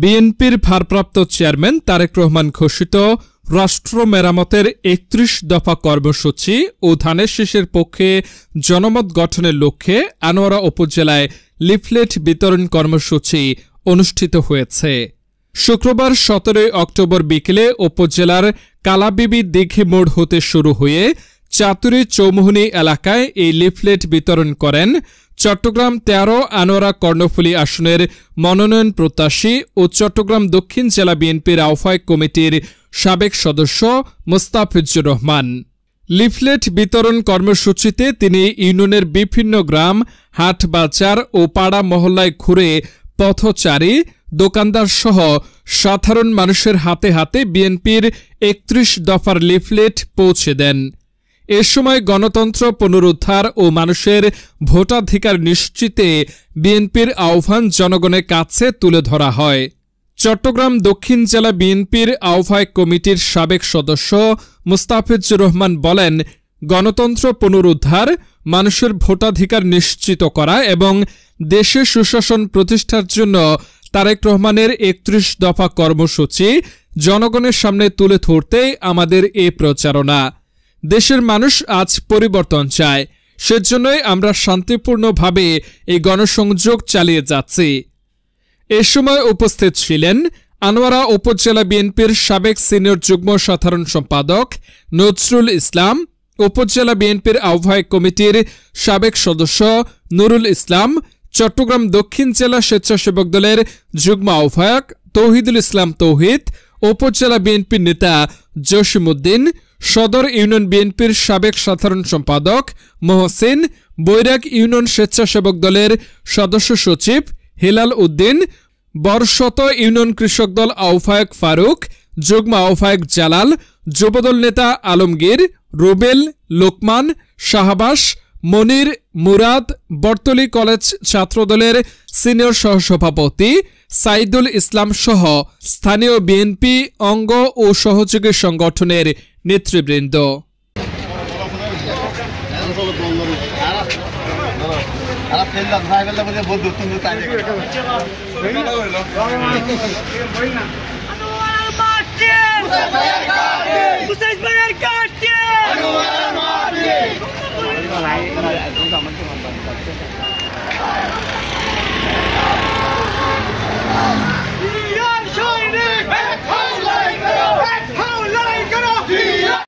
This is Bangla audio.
বিএনপির ভারপ্রাপ্ত চেয়ারম্যান তারেক রহমান ঘোষিত রাষ্ট্র মেরামতের ৩১ দফা কর্মসূচি ও ধানের শীষের পক্ষে জনমত গঠনের লক্ষ্যে আনোয়ারা উপজেলায় লিফলেট বিতরণ কর্মসূচি অনুষ্ঠিত হয়েছে। শুক্রবার ১৭ অক্টোবর বিকেলে উপজেলার কালাবিবি দিঘি মোড় হতে শুরু হয়ে চাতুরী চৌমুহনী এলাকায় এই লিফলেট বিতরণ করেন চট্টগ্রাম ১৩ আনোয়ারা কর্ণফুলী আসনের মনোনয়ন প্রত্যাশী ও চট্টগ্রাম দক্ষিণ জেলা বিএনপির আহ্বায়ক কমিটির সাবেক সদস্য মোস্তাফিজুর রহমান। লিফলেট বিতরণ কর্মসূচিতে তিনি ইউনিয়নের বিভিন্ন গ্রাম, হাট, বাজার ও পাড়া মহল্লায় ঘুরে পথচারী, দোকানদার সহ সাধারণ মানুষের হাতে হাতে বিএনপির ৩১ দফার লিফলেট পৌঁছে দেন। এ সময় গণতন্ত্র পুনরুদ্ধার ও মানুষের ভোটাধিকার নিশ্চিতে বিএনপির আহ্বান জনগণের কাছে তুলে ধরা হয়। চট্টগ্রাম দক্ষিণ জেলা বিএনপির আহ্বায়ক কমিটির সাবেক সদস্য মোস্তাফিজুর রহমান বলেন, গণতন্ত্র পুনরুদ্ধার, মানুষের ভোটাধিকার নিশ্চিত করা এবং দেশে সুশাসন প্রতিষ্ঠার জন্য তারেক রহমানের ৩১ দফা কর্মসূচি জনগণের সামনে তুলে ধরতেই আমাদের এই প্রচারণা। দেশের মানুষ আজ পরিবর্তন চায়, সেজন্যই আমরা শান্তিপূর্ণভাবে এই গণসংযোগ চালিয়ে যাচ্ছি। এ সময় উপস্থিত ছিলেন আনোয়ারা উপজেলা বিএনপির সাবেক সিনিয়র যুগ্ম সাধারণ সম্পাদক নজরুল ইসলাম, উপজেলা বিএনপির আহ্বায়ক কমিটির সাবেক সদস্য নুরুল ইসলাম, চট্টগ্রাম দক্ষিণ জেলা স্বেচ্ছাসেবক দলের যুগ্ম আহ্বায়ক তৌহিদুল ইসলাম তৌহিদ, উপজেলা বিএনপির নেতা জসিমউদ্দিন, সদর ইউনিয়ন বিএনপির সাবেক সাধারণ সম্পাদক মহসিন, বৈরাগ ইউনিয়ন স্বেচ্ছাসেবক দলের সদস্য সচিব হেলাল উদ্দিন, বরশত ইউনিয়ন কৃষক দল আহ্বায়ক ফারুক, যুগ্ম আহ্বায়ক জালাল, যুবদল নেতা আলমগীর, রুবেল, লোকমান, শাহবাস, মনির, মুরাদ, বর্তলী কলেজ ছাত্রদলের সিনিয়র সহসভাপতি সাইদুল ইসলাম সহ স্থানীয় বিএনপি অঙ্গ ও সহযোগী সংগঠনের নেতৃবৃন্দ।